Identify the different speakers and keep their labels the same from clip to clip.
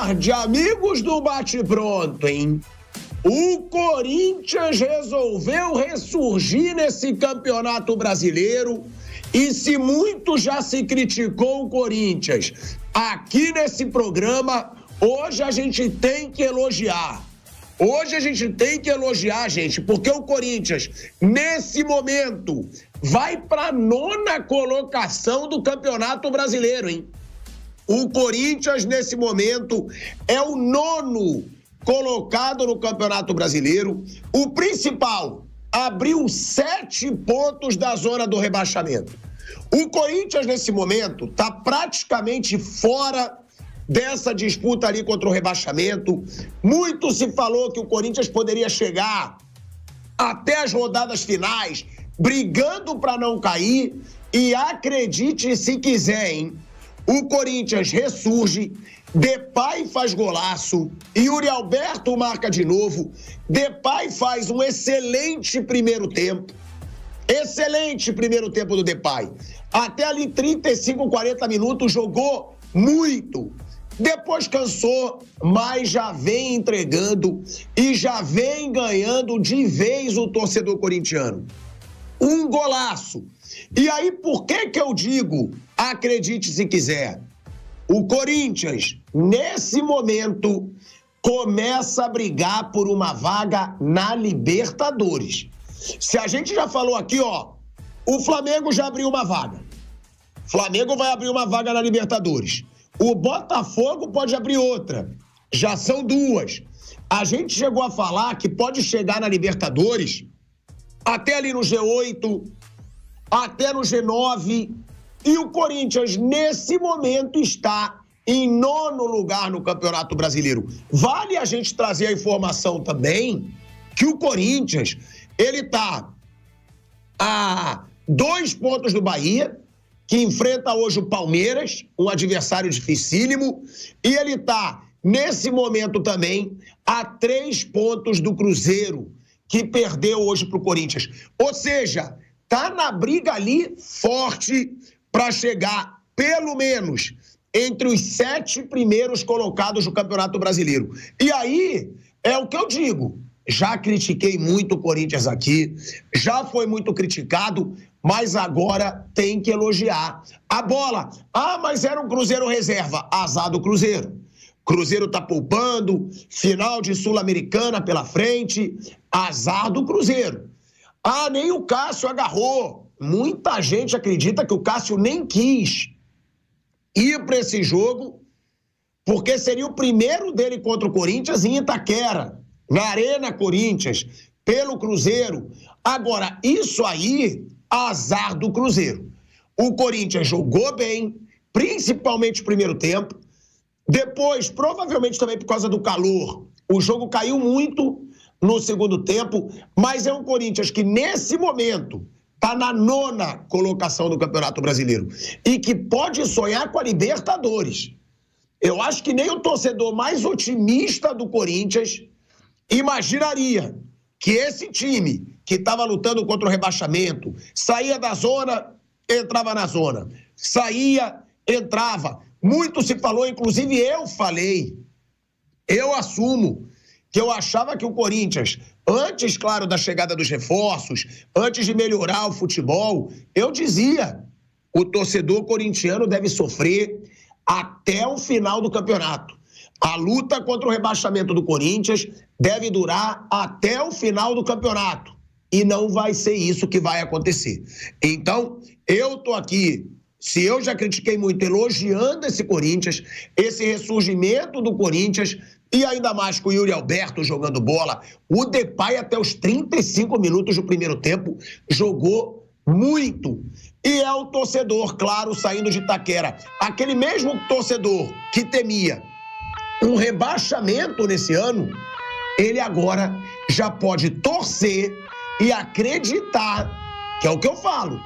Speaker 1: tarde, amigos do Bate-Pronto, hein? O Corinthians resolveu ressurgir nesse campeonato brasileiro e se muito já se criticou o Corinthians aqui nesse programa, hoje a gente tem que elogiar. Hoje a gente tem que elogiar, gente, porque o Corinthians, nesse momento, vai para a 9ª colocação do Campeonato Brasileiro, hein? O Corinthians, nesse momento, é o 9º colocado no Campeonato Brasileiro. O principal, abriu 7 pontos da zona do rebaixamento. O Corinthians, nesse momento, está praticamente fora dessa disputa ali contra o rebaixamento. Muito se falou que o Corinthians poderia chegar até as rodadas finais, brigando para não cair. E acredite se quiser, hein? O Corinthians ressurge, Depay faz golaço, Yuri Alberto marca de novo, Depay faz um excelente primeiro tempo. Excelente primeiro tempo do Depay. Até ali 35, 40 minutos, jogou muito. Depois cansou, mas já vem entregando e já vem ganhando de vez o torcedor corintiano. Um golaço. E aí, por que eu digo, acredite se quiser, o Corinthians, nesse momento, começa a brigar por uma vaga na Libertadores. Se a gente já falou aqui, ó, o Flamengo já abriu uma vaga. O Flamengo vai abrir uma vaga na Libertadores. O Botafogo pode abrir outra. Já são 2. A gente chegou a falar que pode chegar na Libertadores até ali no G8, até no G9. E o Corinthians, nesse momento, está em 9º lugar no Campeonato Brasileiro. Vale a gente trazer a informação também que o Corinthians, ele está a 2 pontos do Bahia, que enfrenta hoje o Palmeiras, um adversário dificílimo, e ele está, nesse momento também, a 3 pontos do Cruzeiro, que perdeu hoje para o Corinthians. Ou seja, está na briga ali forte para chegar, pelo menos, entre os 7 primeiros colocados do Campeonato Brasileiro. E aí, é o que eu digo, já critiquei muito o Corinthians aqui, já foi muito criticado, mas agora tem que elogiar. A bola, mas era um Cruzeiro reserva, azar do Cruzeiro. Cruzeiro tá poupando, final de Sul-Americana pela frente, azar do Cruzeiro. Nem o Cássio agarrou. Muita gente acredita que o Cássio nem quis ir para esse jogo, porque seria o primeiro dele contra o Corinthians em Itaquera, na Arena Corinthians, pelo Cruzeiro. Agora, isso aí, azar do Cruzeiro. O Corinthians jogou bem, principalmente o primeiro tempo. Depois, provavelmente também por causa do calor, o jogo caiu muito no segundo tempo, mas é um Corinthians que, nesse momento, está na 9ª colocação do Campeonato Brasileiro e que pode sonhar com a Libertadores. Eu acho que nem o torcedor mais otimista do Corinthians imaginaria que esse time que estava lutando contra o rebaixamento saía da zona, entrava na zona. Saía, entrava. Muito se falou, inclusive eu falei, eu assumo que eu achava que o Corinthians, antes, claro, da chegada dos reforços, antes de melhorar o futebol, eu dizia, o torcedor corintiano deve sofrer até o final do campeonato. A luta contra o rebaixamento do Corinthians deve durar até o final do campeonato. E não vai ser isso que vai acontecer. Então, eu tô aqui, se eu já critiquei muito, elogiando esse Corinthians, esse ressurgimento do Corinthians, e ainda mais com o Yuri Alberto jogando bola. O Depay, até os 35 minutos do primeiro tempo, jogou muito. E é o torcedor, claro, saindo de Itaquera. Aquele mesmo torcedor que temia um rebaixamento nesse ano, ele agora já pode torcer e acreditar, que é o que eu falo,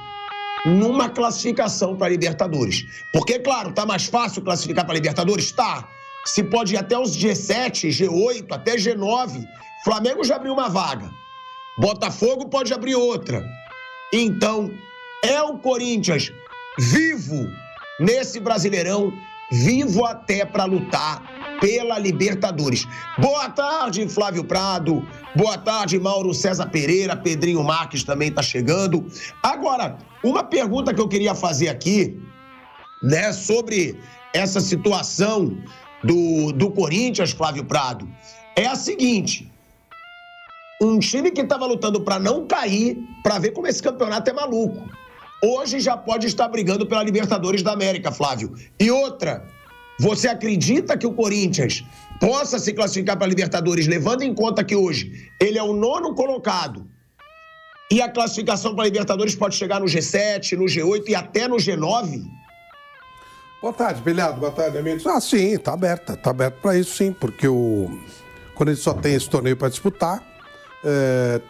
Speaker 1: numa classificação para a Libertadores. Porque, claro, tá mais fácil classificar para a Libertadores? Tá. Se pode ir até os G7, G8, até G9. Flamengo já abriu uma vaga. Botafogo pode abrir outra. Então, é o Corinthians vivo nesse Brasileirão, vivo até para lutar pela Libertadores. Boa tarde, Flávio Prado. Boa tarde, Mauro César Pereira. Pedrinho Marques também está chegando. Agora, uma pergunta que eu queria fazer aqui, né, sobre essa situação do Corinthians, Flávio Prado, é a seguinte: um time que estava lutando para não cair, para ver como esse campeonato é maluco, hoje já pode estar brigando pela Libertadores da América, Flávio. E outra, você acredita que o Corinthians possa se classificar para a Libertadores, levando em conta que hoje ele é o 9º colocado e a classificação para a Libertadores pode chegar no G7, no G8 e até no G9?
Speaker 2: Boa tarde, Belhado. Boa tarde, amigos. Sim, tá aberto para isso, sim, porque quando ele só tem esse torneio para disputar,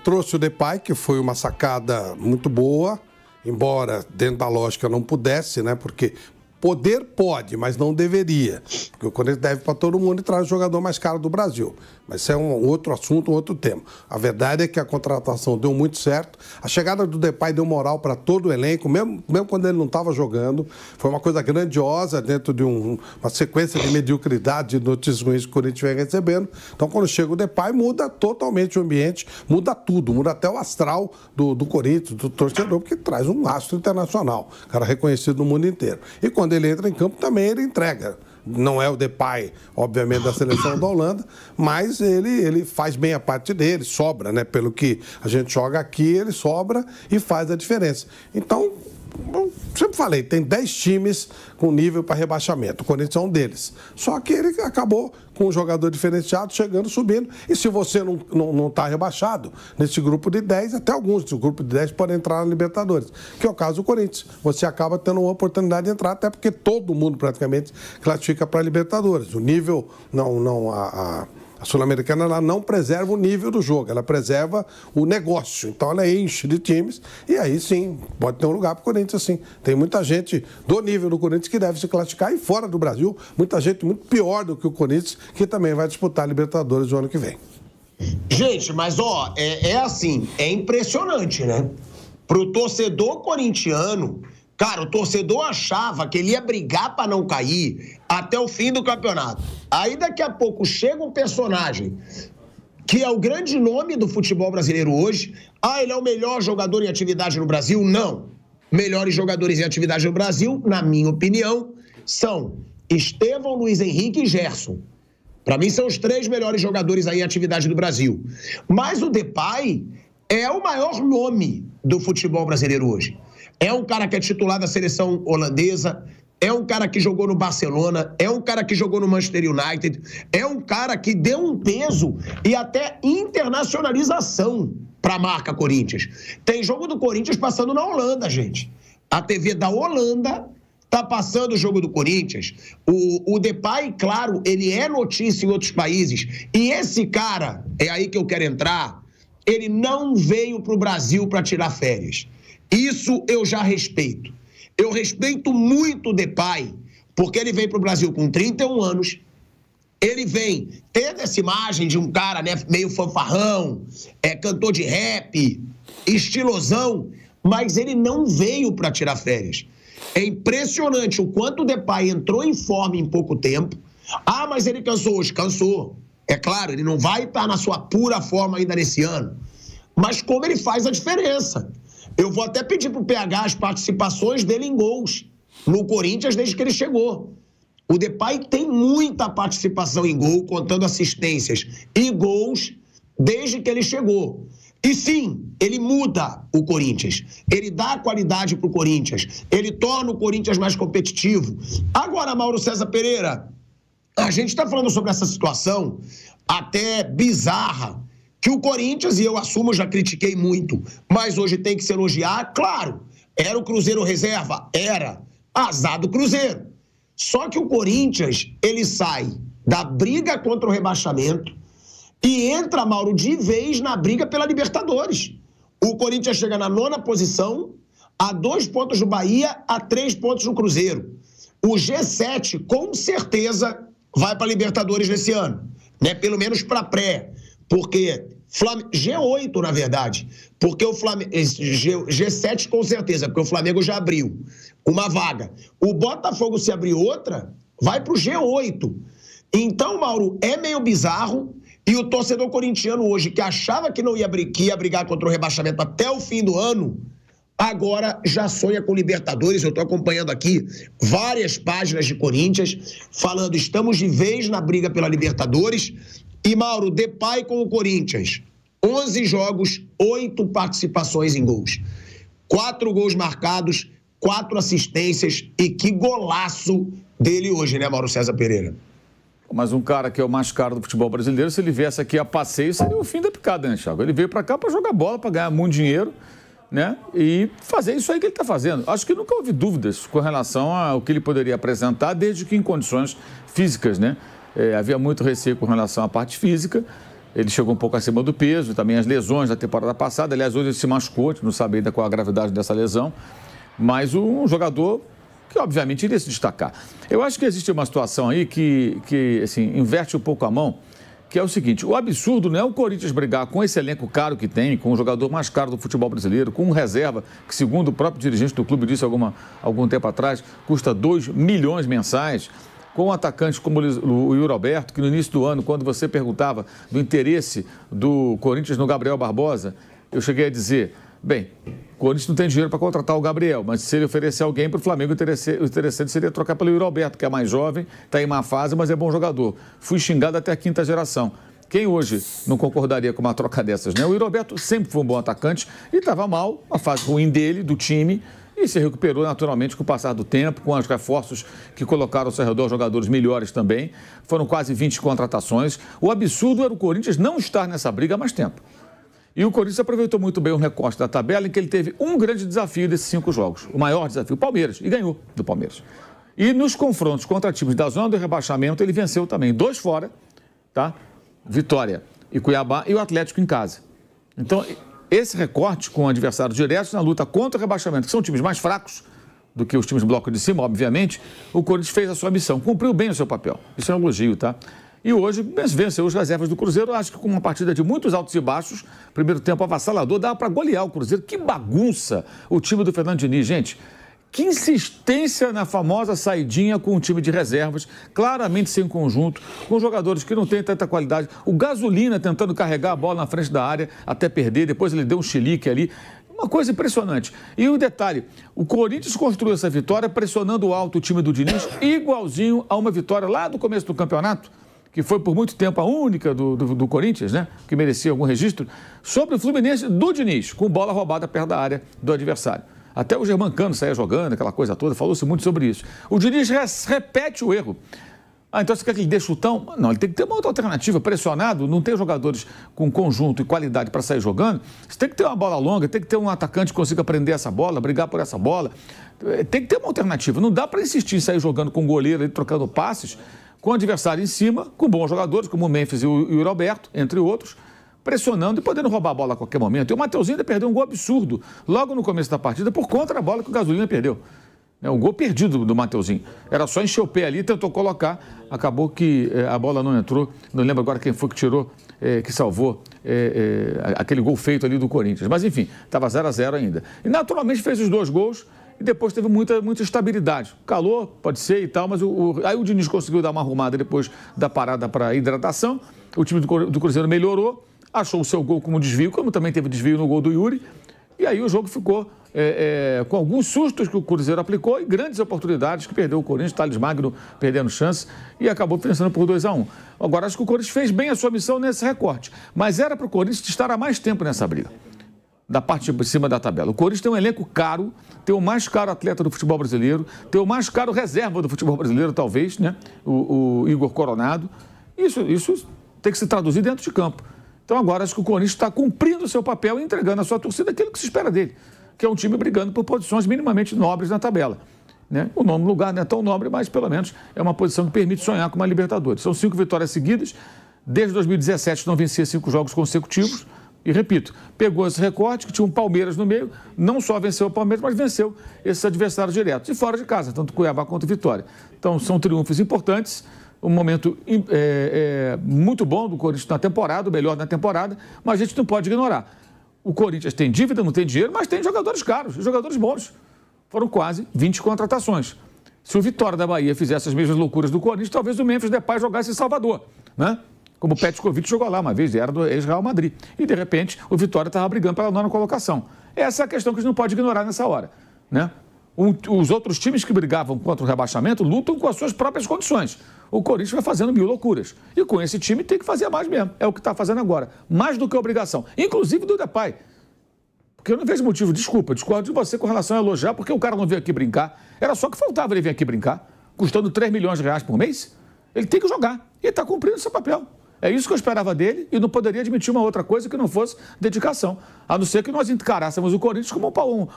Speaker 2: trouxe o Depay, que foi uma sacada muito boa, embora dentro da lógica não pudesse, né? Porque poder pode, mas não deveria. Porque o Corinthians deve para todo mundo e traz o jogador mais caro do Brasil. Mas isso é um outro assunto, um outro tema. A verdade é que a contratação deu muito certo. A chegada do Depay deu moral para todo o elenco, mesmo quando ele não estava jogando. Foi uma coisa grandiosa dentro de uma sequência de mediocridade de notícias ruins que o Corinthians vem recebendo. Então, quando chega o Depay, muda totalmente o ambiente, muda tudo, muda até o astral do Corinthians, do torcedor, porque traz um astro internacional, cara reconhecido no mundo inteiro. E quando ele entra em campo, também ele entrega. Não é o Depay, obviamente, da seleção da Holanda, mas ele faz bem a parte dele, sobra, né? Pelo que a gente joga aqui, ele sobra e faz a diferença. Então, eu sempre falei, tem 10 times com nível para rebaixamento. O Corinthians é um deles. Só que ele acabou com um jogador diferenciado, chegando, subindo. E se você não está rebaixado, nesse grupo de 10, até alguns do grupo de 10 podem entrar na Libertadores, que é o caso do Corinthians. Você acaba tendo uma oportunidade de entrar, até porque todo mundo praticamente classifica para a Libertadores. O nível, a Sul-Americana, ela não preserva o nível do jogo, ela preserva o negócio. Então ela enche de times e aí sim, pode ter um lugar para o Corinthians, sim. Tem muita gente do nível do Corinthians que deve se classificar e fora do Brasil, muita gente muito pior do que o Corinthians que também vai disputar a Libertadores no ano que vem.
Speaker 1: Gente, mas é assim, é impressionante, né? Pro torcedor corintiano, cara, o torcedor achava que ele ia brigar para não cair até o fim do campeonato. Aí daqui a pouco chega um personagem que é o grande nome do futebol brasileiro hoje. Ele é o melhor jogador em atividade no Brasil? Não. Melhores jogadores em atividade no Brasil, na minha opinião, são Estevão, Luiz Henrique e Gerson. Para mim são os 3 melhores jogadores aí em atividade do Brasil. Mas o Depay é o maior nome do futebol brasileiro hoje. É um cara que é titular da seleção holandesa, é um cara que jogou no Barcelona, é um cara que jogou no Manchester United, é um cara que deu um peso e até internacionalização para a marca Corinthians. Tem jogo do Corinthians passando na Holanda, gente. A TV da Holanda tá passando o jogo do Corinthians. O Depay, claro, ele é notícia em outros países. E esse cara, é aí que eu quero entrar, ele não veio para o Brasil para tirar férias. Isso eu já respeito. Eu respeito muito o Depay, porque ele veio para o Brasil com 31 anos, ele vem tendo essa imagem de um cara, né, meio fanfarrão, cantor de rap, estilosão, mas ele não veio para tirar férias. É impressionante o quanto o Depay entrou em forma em pouco tempo. Mas ele cansou hoje, cansou. É claro, ele não vai estar na sua pura forma ainda nesse ano, mas como ele faz a diferença. Eu vou até pedir para o PH as participações dele em gols no Corinthians desde que ele chegou. O Depay tem muita participação em gol, contando assistências e gols desde que ele chegou. E sim, ele muda o Corinthians. Ele dá qualidade para o Corinthians. Ele torna o Corinthians mais competitivo. Agora, Mauro César Pereira, a gente está falando sobre essa situação até bizarra, que o Corinthians, e eu assumo, já critiquei muito, mas hoje tem que se elogiar, claro, era o Cruzeiro reserva? Era. Azar do Cruzeiro. Só que o Corinthians, ele sai da briga contra o rebaixamento e entra, Mauro, de vez na briga pela Libertadores. O Corinthians chega na 9ª posição, a 2 pontos do Bahia, a 3 pontos do Cruzeiro. O G7, com certeza, vai para a Libertadores nesse ano, né? Pelo menos para pré. Porque G8, na verdade, porque o Flamengo, G7 com certeza, porque o Flamengo já abriu uma vaga. O Botafogo, se abrir outra, vai para o G8. Então, Mauro, é meio bizarro. E o torcedor corintiano hoje, que achava que não ia brigar contra o rebaixamento até o fim do ano, agora já sonha com Libertadores. Eu estou acompanhando aqui várias páginas de Corinthians falando: estamos de vez na briga pela Libertadores. E, Mauro, Depay com o Corinthians, 11 jogos, 8 participações em gols. 4 gols marcados, 4 assistências. E que golaço dele hoje, né, Mauro César Pereira?
Speaker 3: Mas um cara que é o mais caro do futebol brasileiro, se ele viesse aqui a passeio, seria o fim da picada, né, Thiago? Ele veio para cá para jogar bola, para ganhar muito dinheiro, né? E fazer isso aí que ele está fazendo. Acho que nunca houve dúvidas com relação ao que ele poderia apresentar, desde que em condições físicas, né? Havia muito receio com relação à parte física. Ele chegou um pouco acima do peso, também as lesões da temporada passada. Aliás, hoje ele se machucou, a gente não sabe ainda qual a gravidade dessa lesão. Mas um jogador que obviamente iria se destacar. Eu acho que existe uma situação aí que assim, inverte um pouco a mão, que é o seguinte: o absurdo não é o Corinthians brigar com esse elenco caro que tem, com o jogador mais caro do futebol brasileiro, com um reserva que, segundo o próprio dirigente do clube disse algum tempo atrás, custa 2 milhões mensais, com atacantes como o Yuri Alberto, que no início do ano, quando você perguntava do interesse do Corinthians no Gabriel Barbosa, eu cheguei a dizer: bem, o Corinthians não tem dinheiro para contratar o Gabriel, mas se ele oferecer alguém para o Flamengo, o interessante seria trocar pelo Yuri Alberto, que é mais jovem, está em má fase, mas é bom jogador. Fui xingado até a 5ª geração. Quem hoje não concordaria com uma troca dessas, né? O Yuri Alberto sempre foi um bom atacante e estava mal, uma fase ruim dele, do time, e se recuperou naturalmente com o passar do tempo, com os reforços que colocaram ao seu redor jogadores melhores também. Foram quase 20 contratações. O absurdo era o Corinthians não estar nessa briga há mais tempo. E o Corinthians aproveitou muito bem o recorte da tabela, em que ele teve um grande desafio desses 5 jogos. O maior desafio, o Palmeiras, e ganhou do Palmeiras. E nos confrontos contra times da zona do rebaixamento, ele venceu também 2 fora, tá? Vitória e Cuiabá, e o Atlético em casa. Então, esse recorte com adversários diretos na luta contra o rebaixamento, que são times mais fracos do que os times do bloco de cima, obviamente, o Corinthians fez a sua missão, cumpriu bem o seu papel. Isso é um elogio, tá? E hoje venceu os reservas do Cruzeiro, acho que com uma partida de muitos altos e baixos, primeiro tempo avassalador, dava para golear o Cruzeiro. Que bagunça o time do Fernando Diniz, gente. Que insistência na famosa saidinha com o time de reservas, claramente sem conjunto, com jogadores que não têm tanta qualidade. O Gasolina tentando carregar a bola na frente da área até perder, depois ele deu um chilique ali. Uma coisa impressionante. E o detalhe, o Corinthians construiu essa vitória pressionando alto o time do Diniz, igualzinho a uma vitória lá do começo do campeonato, que foi por muito tempo a única do Corinthians, né, que merecia algum registro, sobre o Fluminense do Diniz, com bola roubada perto da área do adversário. Até o Germancano saía jogando, aquela coisa toda, falou-se muito sobre isso. O Diniz repete o erro. Então você quer que ele dê chutão? Não, ele tem que ter uma outra alternativa. Pressionado, não tem jogadores com conjunto e qualidade para sair jogando. Você tem que ter uma bola longa, tem que ter um atacante que consiga prender essa bola, brigar por essa bola. Tem que ter uma alternativa. Não dá para insistir em sair jogando com o goleiro, trocando passes, com o adversário em cima, com bons jogadores, como o Memphis e o Yuri Alberto, entre outros, pressionando e podendo roubar a bola a qualquer momento. E o Mateuzinho ainda perdeu um gol absurdo logo no começo da partida por conta da bola que o Gasolina perdeu. É um gol perdido do Mateuzinho. Era só encher o pé ali, tentou colocar, acabou que a bola não entrou. Não lembro agora quem foi que tirou, que salvou aquele gol feito ali do Corinthians. Mas enfim, estava 0-0 ainda. E naturalmente fez os 2 gols e depois teve muita estabilidade. Calor, pode ser e tal, mas aí o Diniz conseguiu dar uma arrumada depois da parada para hidratação. O time do Cruzeiro melhorou, achou o seu gol como desvio, como também teve desvio no gol do Yuri. E aí o jogo ficou com alguns sustos que o Cruzeiro aplicou e grandes oportunidades que perdeu o Corinthians, Thales Magno perdendo chance e acabou vencendo por 2-1. Agora, acho que o Corinthians fez bem a sua missão nesse recorte, mas era para o Corinthians estar há mais tempo nessa briga, da parte de cima da tabela. O Corinthians tem um elenco caro, tem o mais caro atleta do futebol brasileiro, tem o mais caro reserva do futebol brasileiro, talvez, né? O Igor Coronado. Isso tem que se traduzir dentro de campo. Então agora acho que o Corinthians está cumprindo o seu papel e entregando à sua torcida aquilo que se espera dele, que é um time brigando por posições minimamente nobres na tabela. Né? O 9º lugar não é tão nobre, mas pelo menos é uma posição que permite sonhar com uma Libertadores. São 5 vitórias seguidas, desde 2017 não vencia 5 jogos consecutivos, e repito, pegou esse recorte, que tinha um Palmeiras no meio, não só venceu o Palmeiras, mas venceu esses adversários diretos, e fora de casa, tanto Cuiabá quanto Vitória. Então são triunfos importantes, um momento muito bom do Corinthians na temporada, o melhor na temporada, mas a gente não pode ignorar. O Corinthians tem dívida, não tem dinheiro, mas tem jogadores caros, jogadores bons. Foram quase 20 contratações. Se o Vitória da Bahia fizesse as mesmas loucuras do Corinthians, talvez o Memphis Depay jogasse em Salvador, né? Como o Petkovic jogou lá uma vez, era do ex-Real Madrid. E, de repente, o Vitória estava brigando pela 9ª colocação. Essa é a questão que a gente não pode ignorar nessa hora, né? Os outros times que brigavam contra o rebaixamento lutam com as suas próprias condições. O Corinthians vai fazendo 1000 loucuras. E com esse time tem que fazer mais mesmo. É o que está fazendo agora. Mais do que obrigação. Inclusive do Depay. Porque eu não vejo motivo, desculpa, discordo de você com relação a elogiar, porque o cara não veio aqui brincar. Era só que faltava ele vir aqui brincar, custando 3 milhões de reais por mês. Ele tem que jogar. E está cumprindo seu papel. É isso que eu esperava dele e não poderia admitir uma outra coisa que não fosse dedicação. A não ser que nós encarássemos o Corinthians como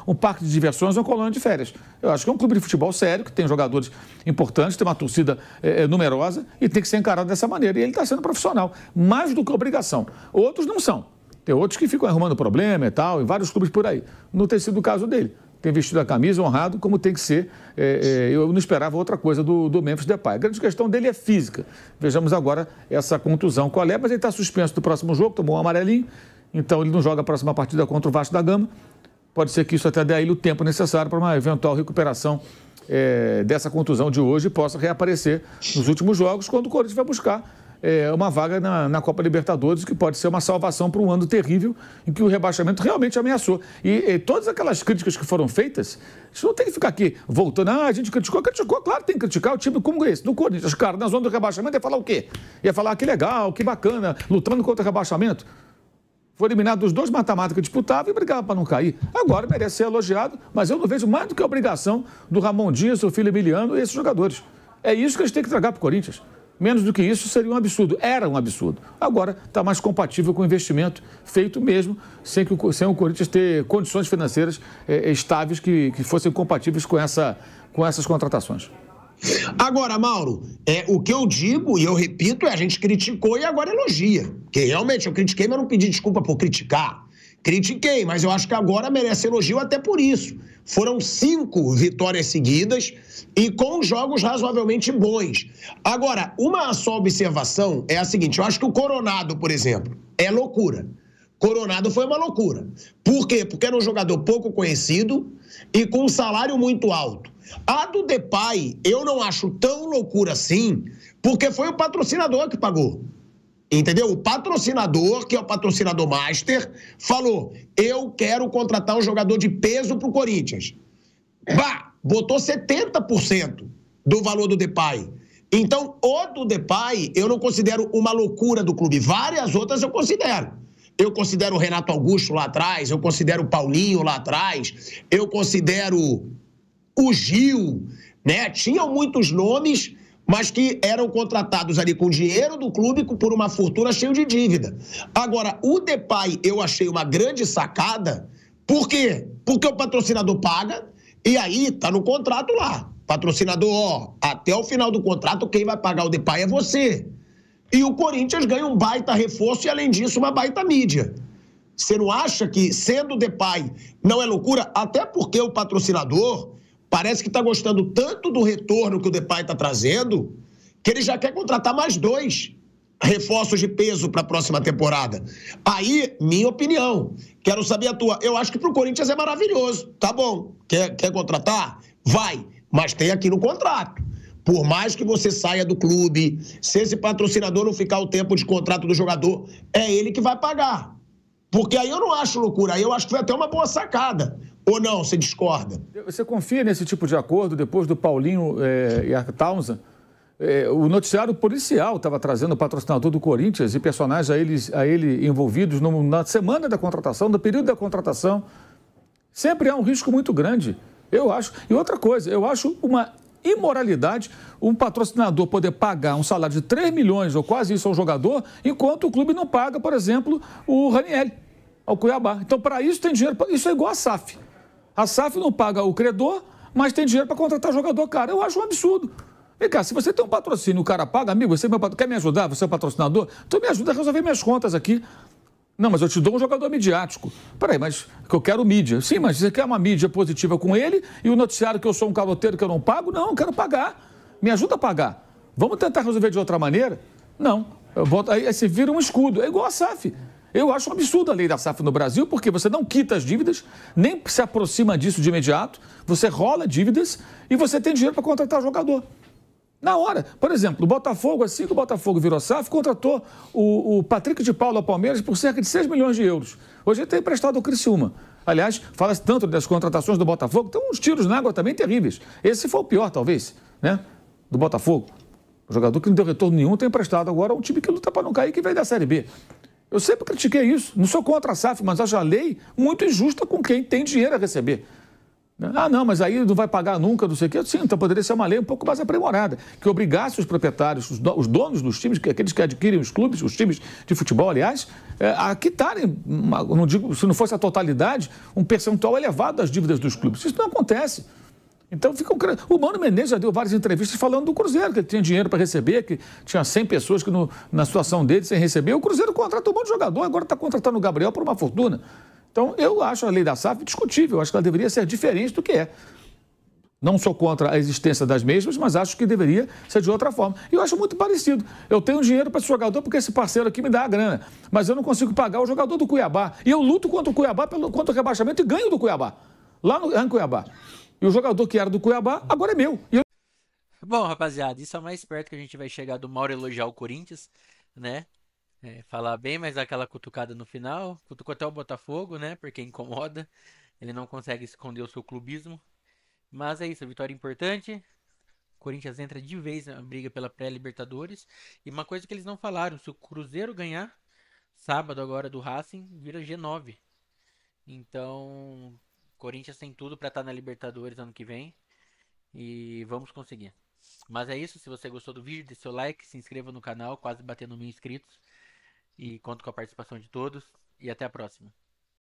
Speaker 3: um parque de diversões ou uma colônia de férias. Eu acho que é um clube de futebol sério, que tem jogadores importantes, tem uma torcida numerosa e tem que ser encarado dessa maneira. E ele está sendo profissional, mais do que obrigação. Outros não são. Tem outros que ficam arrumando problema e tal, em vários clubes por aí. Não tem sido o caso dele. Tem vestido a camisa, honrado, como tem que ser. Eu não esperava outra coisa do Memphis Depay. A grande questão dele é física. Vejamos agora essa contusão. Qual é? Mas ele está suspenso do próximo jogo, tomou um amarelinho, então ele não joga a próxima partida contra o Vasco da Gama. Pode ser que isso até dê a ele o tempo necessário para uma eventual recuperação dessa contusão de hoje e possa reaparecer nos últimos jogos, quando o Corinthians vai buscar uma vaga na Copa Libertadores, que pode ser uma salvação para um ano terrível em que o rebaixamento realmente ameaçou. E todas aquelas críticas que foram feitas, a gente não tem que ficar aqui voltando. A gente criticou, claro que tem que criticar o time como esse, do Corinthians. Cara, na zona do rebaixamento ia falar o quê? Ia falar que legal, que bacana, lutando contra o rebaixamento. Foi eliminado dos 2 mata-mata que disputavam e brigava para não cair. Agora merece ser elogiado, mas eu não vejo mais do que a obrigação do Ramon Dias, o filho Emiliano e esses jogadores. É isso que eles têm que tragar para o Corinthians. Menos do que isso seria um absurdo. Era um absurdo. Agora está mais compatível com o investimento feito mesmo, sem o Corinthians ter condições financeiras estáveis que fossem compatíveis com essas contratações.
Speaker 1: Agora, Mauro, o que eu digo e eu repito a gente criticou e agora elogia. Porque realmente eu critiquei, mas não pedi desculpa por criticar. Critiquei, mas eu acho que agora merece elogio até por isso. Foram 5 vitórias seguidas e com jogos razoavelmente bons. Agora, uma só observação é a seguinte, eu acho que o Coronado, por exemplo, é loucura. Coronado foi uma loucura. Por quê? Porque era um jogador pouco conhecido e com um salário muito alto. A do Depay, eu não acho tão loucura assim, porque foi o patrocinador que pagou. Entendeu? O patrocinador, que é o patrocinador master, falou, eu quero contratar um jogador de peso pro Corinthians. Botou 70% do valor do Depay. Então, o do Depay, eu não considero uma loucura do clube. Várias outras eu considero. Eu considero o Renato Augusto lá atrás, eu considero o Paulinho lá atrás, eu considero o Gil, né? Tinham muitos nomes, mas que eram contratados ali com dinheiro do clube por uma fortuna cheia de dívida. Agora, o Depay eu achei uma grande sacada. Por quê? Porque o patrocinador paga e aí tá no contrato lá. Patrocinador, até o final do contrato, quem vai pagar o Depay é você. E o Corinthians ganha um baita reforço e, além disso, uma baita mídia. Você não acha que, sendo o Depay, não é loucura? Até porque o patrocinador parece que está gostando tanto do retorno que o Depay está trazendo, que ele já quer contratar mais 2 reforços de peso para a próxima temporada. Aí, minha opinião, quero saber a tua. Eu acho que para o Corinthians é maravilhoso. Tá bom, quer contratar? Vai, mas tem aqui no contrato. Por mais que você saia do clube, se esse patrocinador não ficar o tempo de contrato do jogador, é ele que vai pagar. Porque aí eu não acho loucura, aí eu acho que foi até uma boa sacada. Ou não, você discorda?
Speaker 3: Você confia nesse tipo de acordo depois do Paulinho e a Townsend? O noticiário policial estava trazendo o patrocinador do Corinthians e personagens a ele envolvidos na semana da contratação, no período da contratação. Sempre há um risco muito grande, eu acho. E outra coisa, eu acho uma imoralidade um patrocinador poder pagar um salário de 3 milhões ou quase isso ao jogador, enquanto o clube não paga, por exemplo, o Ranieri ao Cuiabá. Então, para isso tem dinheiro, isso é igual a SAF. A SAF não paga o credor, mas tem dinheiro para contratar jogador, cara. Eu acho um absurdo. Vem cá, se você tem um patrocínio e o cara paga, amigo, você quer me ajudar? Você é o patrocinador? Então me ajuda a resolver minhas contas aqui. Não, mas eu te dou um jogador midiático. Peraí, mas que eu quero mídia. Sim, mas você quer uma mídia positiva com ele e o noticiário que eu sou um caloteiro que eu não pago? Não, eu quero pagar. Me ajuda a pagar. Vamos tentar resolver de outra maneira? Não. Aí você vira um escudo. É igual a SAF. Eu acho um absurdo a lei da SAF no Brasil, porque você não quita as dívidas, nem se aproxima disso de imediato, você rola dívidas e você tem dinheiro para contratar jogador. Na hora. Por exemplo, o Botafogo, assim que o Botafogo virou SAF, contratou o Patrick de Paula ao Palmeiras por cerca de 6 milhões de euros. Hoje ele tem emprestado ao Criciúma. Aliás, fala-se tanto das contratações do Botafogo, tem uns tiros na água também terríveis. Esse foi o pior, talvez, né? Do Botafogo. O jogador que não deu retorno nenhum tem emprestado agora a um time que luta para não cair, que veio da Série B. Eu sempre critiquei isso. Não sou contra a SAF, mas acho a lei muito injusta com quem tem dinheiro a receber. Ah, não, mas aí não vai pagar nunca, não sei o quê. Sim, então poderia ser uma lei um pouco mais aprimorada, que obrigasse os proprietários, os donos dos times, aqueles que adquirem os clubes, os times de futebol, aliás, a quitarem, não digo, se não fosse a totalidade, um percentual elevado das dívidas dos clubes. Isso não acontece. Então o Mano Menezes já deu várias entrevistas falando do Cruzeiro, que ele tinha dinheiro para receber, que tinha 100 pessoas que na situação dele sem receber. O Cruzeiro contratou um monte de jogador, agora está contratando o Gabriel por uma fortuna. Então, eu acho a lei da SAF discutível, eu acho que ela deveria ser diferente do que é. Não sou contra a existência das mesmas, mas acho que deveria ser de outra forma. E eu acho muito parecido. Eu tenho dinheiro para esse jogador porque esse parceiro aqui me dá a grana, mas eu não consigo pagar o jogador do Cuiabá. E eu luto contra o Cuiabá, contra o rebaixamento e ganho do Cuiabá, lá em Cuiabá. E o jogador que era do Cuiabá agora é meu.
Speaker 4: Bom, rapaziada, isso é mais perto que a gente vai chegar do Mauro elogiar o Corinthians, né? Falar bem, mas aquela cutucada no final. Cutucou até o Botafogo, né? Porque incomoda. Ele não consegue esconder o seu clubismo. Mas é isso, vitória importante. O Corinthians entra de vez na briga pela pré-Libertadores. E uma coisa que eles não falaram: se o Cruzeiro ganhar, sábado agora do Racing, vira G9. Então, o Corinthians tem tudo para estar na Libertadores ano que vem. E vamos conseguir. Mas é isso, se você gostou do vídeo, dê seu like, se inscreva no canal, quase batendo 1000 inscritos. E conto com a participação de todos. E até a próxima.